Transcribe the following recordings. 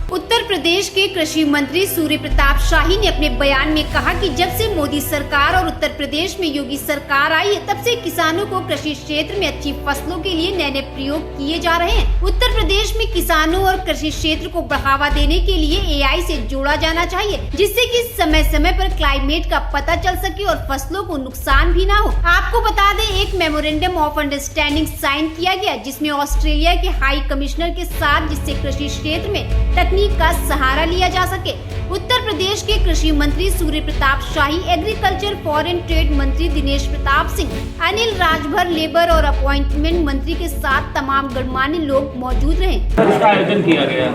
उत्तर प्रदेश के कृषि मंत्री सूर्य प्रताप शाही ने अपने बयान में कहा कि जब से मोदी सरकार और उत्तर प्रदेश में योगी सरकार आई है, तब से किसानों को कृषि क्षेत्र में अच्छी फसलों के लिए नए नए प्रयोग किए जा रहे हैं। उत्तर प्रदेश में किसानों और कृषि क्षेत्र को बढ़ावा देने के लिए AI से जोड़ा जाना चाहिए, जिससे कि समय समय पर क्लाइमेट का पता चल सके और फसलों को नुकसान भी ना हो। आपको बता दें, एक मेमोरेंडम ऑफ अंडरस्टैंडिंग साइन किया गया, जिसमें ऑस्ट्रेलिया के हाई कमिश्नर के साथ, जिससे कृषि क्षेत्र में तकनीक का सहारा लिया जा सके। उत्तर प्रदेश के कृषि मंत्री Surya Pratap Shahi, agriculture foreign trade मंत्री दिनेश प्रताप सिंह, अनिल राजभर, लेबर और अपॉइंटमेंट मंत्री के साथ तमाम गणमान्य लोग मौजूद रहे। इसका आयोजन किया गया।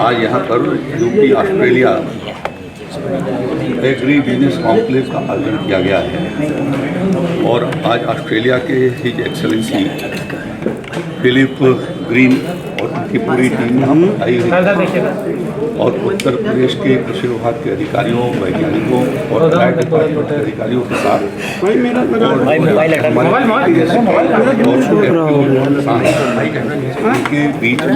आज यहाँ पर UP Australia agri business conclave का आयोजन किया गया है और आज ऑस्ट्रेलिया के हिज एक्सेलेंसी फिलिप ग्रीन और उनकी पूरी टीम हम आई हुई और उत्तर प्रदेश के कृषि विभाग के अधिकारियों, वैज्ञानिकों और ट्राइब डिपार्टमेंट के अधिकारियों के साथ के बीच में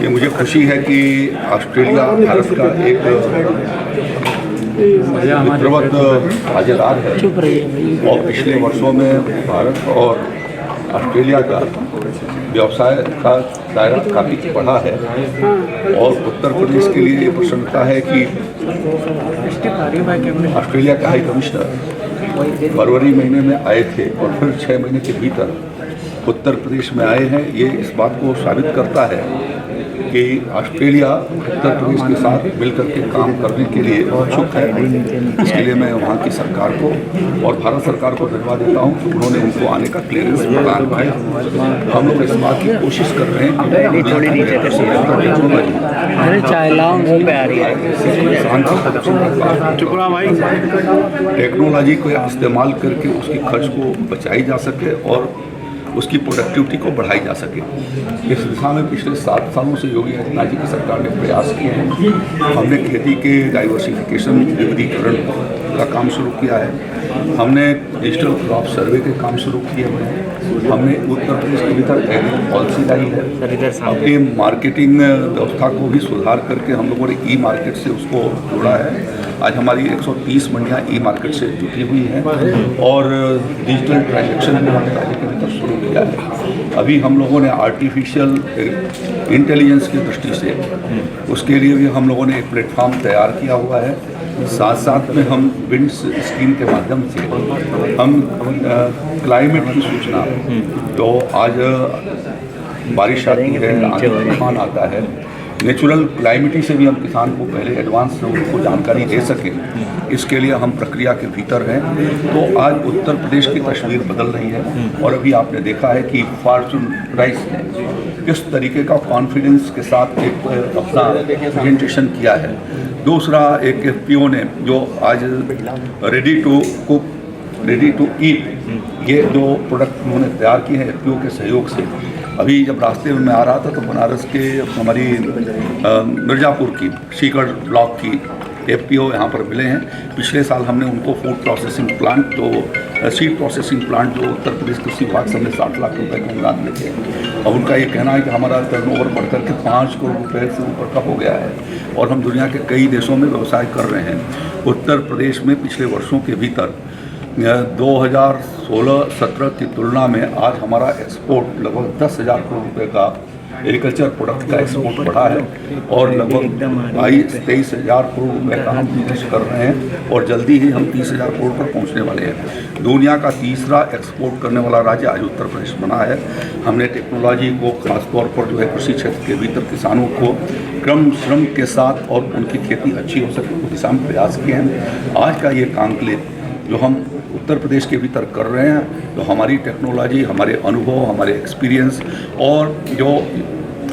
ये मुझे खुशी है कि ऑस्ट्रेलिया भारत का एक मित्रवत साझेदार है और पिछले वर्षों में भारत और ऑस्ट्रेलिया का व्यवसाय का दायरा काफ़ी बढ़ा है और उत्तर प्रदेश के लिए ये प्रसन्नता है कि ऑस्ट्रेलिया का हाई कमिश्नर फरवरी महीने में आए थे और फिर 6 महीने के भीतर उत्तर प्रदेश में आए हैं। ये इस बात को साबित करता है कि ऑस्ट्रेलिया उत्तर प्रदेश के साथ मिलकर के काम करने के लिए इच्छुक है। इसके लिए मैं वहाँ की सरकार को और भारत सरकार को धन्यवाद देता हूँ कि उन्होंने उनको आने का क्लियरेंस प्रदान किया। हम लोग इस बात की कोशिश कर रहे हैं टेक्नोलॉजी को इस्तेमाल करके उसकी खर्च को बचाई जा सके और उसकी प्रोडक्टिविटी को बढ़ाई जा सके। इस दिशा में पिछले 7 सालों से योगी आदित्यनाथ जी की सरकार ने प्रयास किए हैं। हमने खेती के डाइवर्सिफिकेशन, विविधीकरण का काम शुरू किया है। हमने डिजिटल क्रॉप सर्वे के काम शुरू किए हुए हैं। हमने उत्तर प्रदेश के भीतर एग्री पॉलिसी लाई है। अपनी मार्केटिंग व्यवस्था को भी सुधार करके हम लोगों ने ई मार्केट से उसको जोड़ा है। आज हमारी 130 मंडियाँ ई मार्केट से जुटी हुई हैं और डिजिटल ट्रांजैक्शन भी हमने राज्य के भीतर शुरू किया है। अभी हम लोगों ने आर्टिफिशियल इंटेलिजेंस की दृष्टि से उसके लिए भी हम लोगों ने एक प्लेटफॉर्म तैयार किया हुआ है। साथ साथ में हम विंड स्कीम के माध्यम से हम क्लाइमेट की सूचना, तो आज बारिश आती है, आंधी तूफान आता है, नेचुरल क्लाइमेटी से भी हम किसान को पहले एडवांस से उनको जानकारी दे सकें, इसके लिए हम प्रक्रिया के भीतर हैं। तो आज उत्तर प्रदेश की तस्वीर बदल रही है और अभी आपने देखा है कि फॉर्चून राइस ने किस तरीके का कॉन्फिडेंस के साथ एक अपना प्रेजेंटेशन किया है। दूसरा एक FPO ने जो आज ready to cook, ready to eat, ये जो प्रोडक्ट उन्होंने तैयार किए हैं FPO के सहयोग से। अभी जब रास्ते में मैं आ रहा था तो बनारस के हमारी मिर्ज़ापुर की सीकर ब्लॉक की FPO यहाँ पर मिले हैं। पिछले साल हमने उनको फूड प्रोसेसिंग प्लांट, तो सीड प्रोसेसिंग प्लांट जो उत्तर प्रदेश कृषि विभाग से हमने 60 लाख रुपए का अनुदान में थे। और उनका ये कहना है कि हमारा टर्नओवर बढ़कर के 5 करोड़ रुपये से ऊपर का हो गया है और हम दुनिया के कई देशों में व्यवसाय कर रहे हैं। उत्तर प्रदेश में पिछले वर्षों के भीतर 2016-17 की तुलना में आज हमारा एक्सपोर्ट लगभग 10,000 करोड़ रुपए का एग्रीकल्चर प्रोडक्ट का एक्सपोर्ट बढ़ा है और लगभग 22-23,000 करोड़ रुपए का हम बिजनेस कर रहे हैं और जल्दी ही हम 30,000 करोड़ पर पहुंचने वाले हैं। दुनिया का तीसरा एक्सपोर्ट करने वाला राज्य आज उत्तर प्रदेश बना है। हमने टेक्नोलॉजी को खासतौर पर जो है कृषि क्षेत्र के भीतर किसानों को क्रम श्रम के साथ और उनकी खेती अच्छी हो सके उस दिशा में प्रयास किए हैं। आज का ये कॉन्क्लेव जो हम उत्तर प्रदेश के भीतर कर रहे हैं, तो हमारी टेक्नोलॉजी, हमारे अनुभव, हमारे एक्सपीरियंस और जो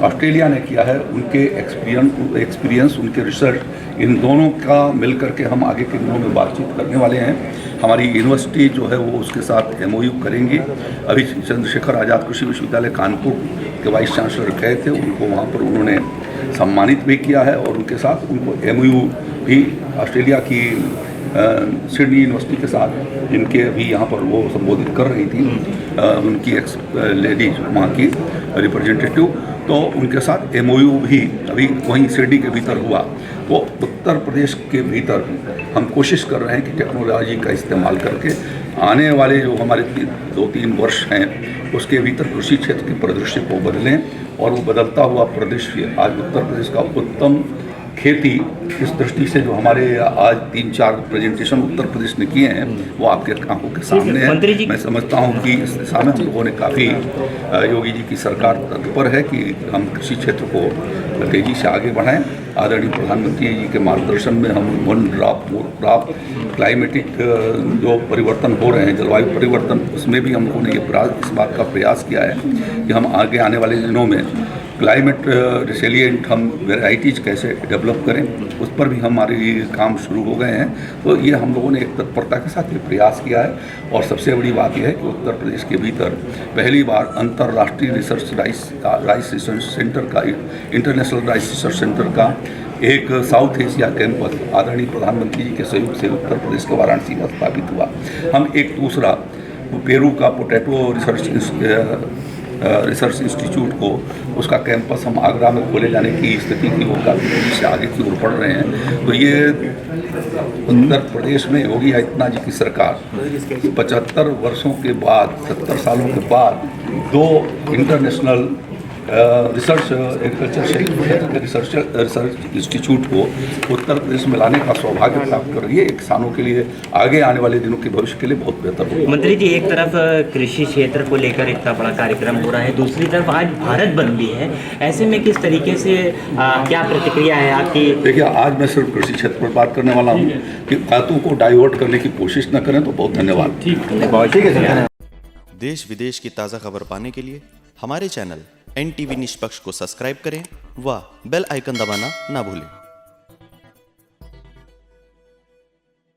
ऑस्ट्रेलिया ने किया है उनके एक्सपीरियंस, उनके रिसर्च, इन दोनों का मिल करके हम आगे के दिनों में बातचीत करने वाले हैं। हमारी यूनिवर्सिटी जो है वो उसके साथ MOU करेंगी। अभी चंद्रशेखर आज़ाद कृषि विश्वविद्यालय कानपुर के वाइस चांसलर गए थे, उनको वहाँ पर उन्होंने सम्मानित भी किया है और उनके साथ उनको MOU भी ऑस्ट्रेलिया की सिडनी यूनिवर्सिटी के साथ इनके अभी यहाँ पर वो संबोधित कर रही थी उनकी एक्स लेडीज वहाँ की रिप्रेजेंटेटिव, तो उनके साथ MOU भी अभी वहीं सिडनी के भीतर हुआ। तो उत्तर प्रदेश के भीतर हम कोशिश कर रहे हैं कि टेक्नोलॉजी का इस्तेमाल करके आने वाले जो हमारे 2-3 वर्ष हैं उसके भीतर कृषि क्षेत्र के परिदृश्य को बदलें, और वो बदलता हुआ परिदृश्य आज उत्तर प्रदेश का उत्तम खेती, इस दृष्टि से जो हमारे आज 3-4 प्रेजेंटेशन उत्तर प्रदेश ने किए हैं वो आपके आंखों के सामने है। मैं समझता हूँ कि इस दिशा में हम लोगों ने काफ़ी, योगी जी की सरकार तत्पर है कि हम कृषि क्षेत्र को तेज़ी से आगे बढ़ाएं। आदरणीय प्रधानमंत्री जी के मार्गदर्शन में हम 1 ड्रॉप मोर क्रॉप, क्लाइमेटिक जो परिवर्तन हो रहे हैं, जलवायु परिवर्तन, उसमें भी हम लोगों ने इस बात का प्रयास किया है कि हम आगे आने वाले दिनों में क्लाइमेट रिसिलिएंट हम वेराइटीज़ कैसे डेवलप करें, उस पर भी हमारे काम शुरू हो गए हैं। तो ये हम लोगों ने एक तत्परता के साथ ये प्रयास किया है। और सबसे बड़ी बात यह है कि उत्तर प्रदेश के भीतर पहली बार अंतर्राष्ट्रीय राइस रिसर्च सेंटर का, इंटरनेशनल राइस रिसर्च सेंटर का एक साउथ एशिया कैंपस आदरणीय प्रधानमंत्री जी के सहयोग से उत्तर प्रदेश के वाराणसी में स्थापित हुआ। हम एक दूसरा पेरू का पोटैटो रिसर्च इंस्टीट्यूट को, उसका कैंपस हम आगरा में खोले जाने की स्थिति की वो काफ़ी तेजी से आगे की ओर बढ़ रहे हैं। तो ये उत्तर प्रदेश में योगी आदित्यनाथ जी की सरकार 75 वर्षों के बाद, 70 सालों के बाद 2 international research agriculture research institute को उत्तर प्रदेश में लाने का सौभाग्य प्राप्त कर रही है। किसानों के लिए आगे आने वाले दिनों के भविष्य के लिए बहुत बेहतर होगा। मंत्री जी, एक तरफ कृषि क्षेत्र को लेकर इतना बड़ा कार्यक्रम हो रहा है, दूसरी तरफ आज भारत बंद भी है, ऐसे में किस तरीके से क्या प्रतिक्रिया है आपकी? देखिए, आज मैं सिर्फ कृषि क्षेत्र पर बात करने वाला हूँ कि बातों को डाइवर्ट करने की कोशिश न करें। तो बहुत धन्यवाद। ठीक है। देश विदेश की ताज़ा खबर पाने के लिए हमारे चैनल NTV निष्पक्ष को सब्सक्राइब करें व बेल आइकन दबाना ना भूलें।